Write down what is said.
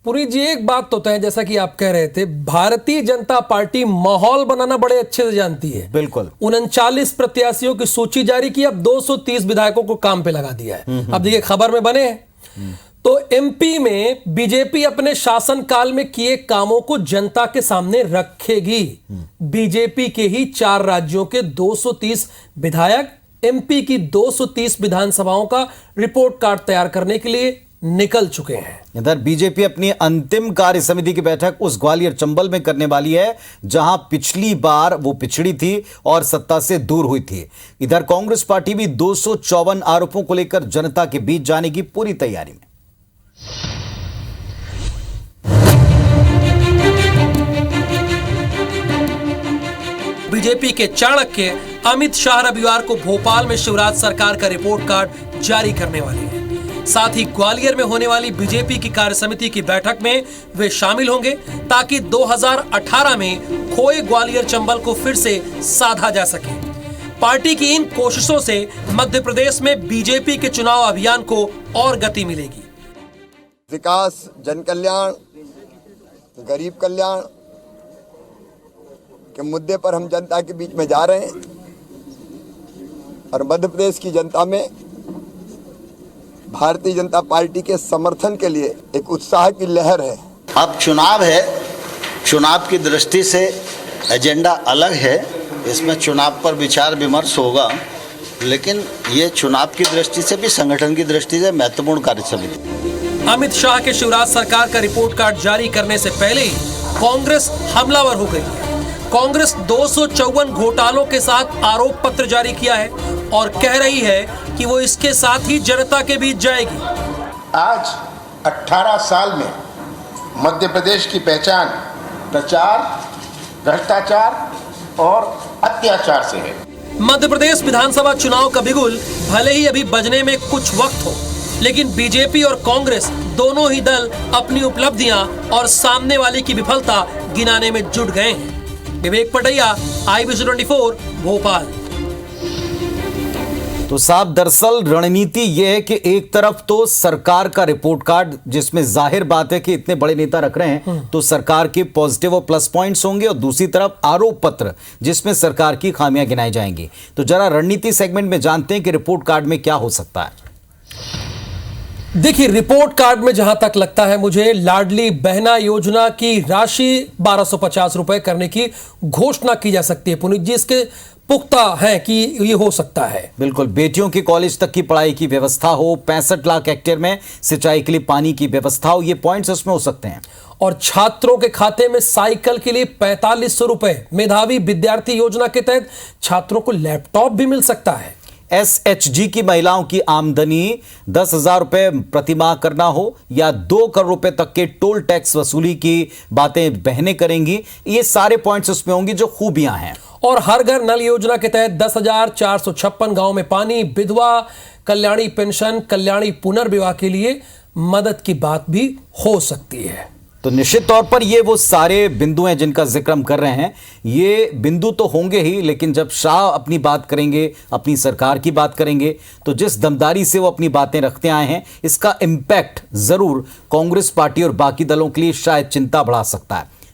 पुरी जी, एक बात तो तय, जैसा कि आप कह रहे थे, भारतीय जनता पार्टी माहौल बनाना बड़े अच्छे से जानती है। बिल्कुल। 39 प्रत्याशियों की सूची जारी की, अब 230 विधायकों को काम पे लगा दिया है। अब देखिए खबर में बने हैं तो एमपी में बीजेपी अपने शासनकाल में किए कामों को जनता के सामने रखेगी। बीजेपी के ही 4 राज्यों के 230 विधायक एमपी की 230 विधानसभाओं का रिपोर्ट कार्ड तैयार करने के लिए निकल चुके हैं। इधर बीजेपी अपनी अंतिम कार्य समिति की बैठक उस ग्वालियर चंबल में करने वाली है जहां पिछली बार वो पिछड़ी थी और सत्ता से दूर हुई थी। इधर कांग्रेस पार्टी भी 254 आरोपों को लेकर जनता के बीच जाने की पूरी तैयारी में। बीजेपी के चाणक्य अमित शाह रविवार को भोपाल में शिवराज सरकार का रिपोर्ट कार्ड जारी करने वाले हैं। साथ ही ग्वालियर में होने वाली बीजेपी की कार्य समिति की बैठक में वे शामिल होंगे ताकि 2018 में खोए ग्वालियर चंबल को फिर से साधा जा सके। पार्टी की इन कोशिशों से मध्य प्रदेश में बीजेपी के चुनाव अभियान को और गति मिलेगी। विकास, जन कल्याण, गरीब कल्याण के मुद्दे पर हम जनता के बीच में जा रहे हैं और मध्य प्रदेश की जनता में भारतीय जनता पार्टी के समर्थन के लिए एक उत्साह की लहर है। अब चुनाव है, चुनाव की दृष्टि से एजेंडा अलग है, इसमें चुनाव पर विचार विमर्श होगा, लेकिन ये चुनाव की दृष्टि से भी संगठन की दृष्टि से महत्वपूर्ण कार्य समिति। अमित शाह के शिवराज सरकार का रिपोर्ट कार्ड जारी करने से पहले ही कांग्रेस हमलावर हो गई है। कांग्रेस 254 घोटालों के साथ आरोप पत्र जारी किया है और कह रही है कि वो इसके साथ ही जनता के बीच जाएगी। आज 18 साल में मध्य प्रदेश की पहचान प्रचार, भ्रष्टाचार और अत्याचार से है। मध्य प्रदेश विधानसभा चुनाव का बिगुल भले ही अभी बजने में कुछ वक्त हो, लेकिन बीजेपी और कांग्रेस दोनों ही दल अपनी उपलब्धियां और सामने वाले की विफलता गिनाने में जुट गए हैं। विवेक पटैया, IBC 24, भोपाल। तो साहब, दरअसल रणनीति यह है कि एक तरफ तो सरकार का रिपोर्ट कार्ड जिसमें जाहिर बात है कि इतने बड़े नेता रख रहे हैं तो सरकार के पॉजिटिव और प्लस पॉइंट्स होंगे, और दूसरी तरफ आरोप पत्र जिसमें सरकार की खामियां गिनाई जाएंगी। तो जरा रणनीति सेगमेंट में जानते हैं कि रिपोर्ट कार्ड में क्या हो सकता है। देखिए, रिपोर्ट कार्ड में जहां तक लगता है मुझे, लाडली बहना योजना की राशि 1250 रुपए करने की घोषणा की जा सकती है। पुनीत जी, इसके पुख्ता है कि ये हो सकता है। बिल्कुल, बेटियों की कॉलेज तक की पढ़ाई की व्यवस्था हो, 65 लाख हेक्टेयर में सिंचाई के लिए पानी की व्यवस्था हो, ये पॉइंट्स उसमें हो सकते हैं। और छात्रों के खाते में साइकिल के लिए 4500 रुपए, मेधावी विद्यार्थी योजना के तहत छात्रों को लैपटॉप भी मिल सकता है। SHG की महिलाओं की आमदनी 10,000 रुपए प्रतिमाह करना हो या 2 करोड़ रुपए तक के टोल टैक्स वसूली की बातें बहनें करेंगी, ये सारे पॉइंट्स उसमें होंगी जो खूबियां हैं। और हर घर नल योजना के तहत 10,456 गांव में पानी, विधवा कल्याणी पेंशन, कल्याणी पुनर्विवाह के लिए मदद की बात भी हो सकती है। तो निश्चित तौर पर ये वो सारे बिंदु हैं जिनका जिक्र हम कर रहे हैं। ये बिंदु तो होंगे ही, लेकिन जब शाह अपनी बात करेंगे, अपनी सरकार की बात करेंगे, तो जिस दमदारी से वो अपनी बातें रखते आए हैं, इसका इंपैक्ट जरूर कांग्रेस पार्टी और बाकी दलों के लिए शायद चिंता बढ़ा सकता है।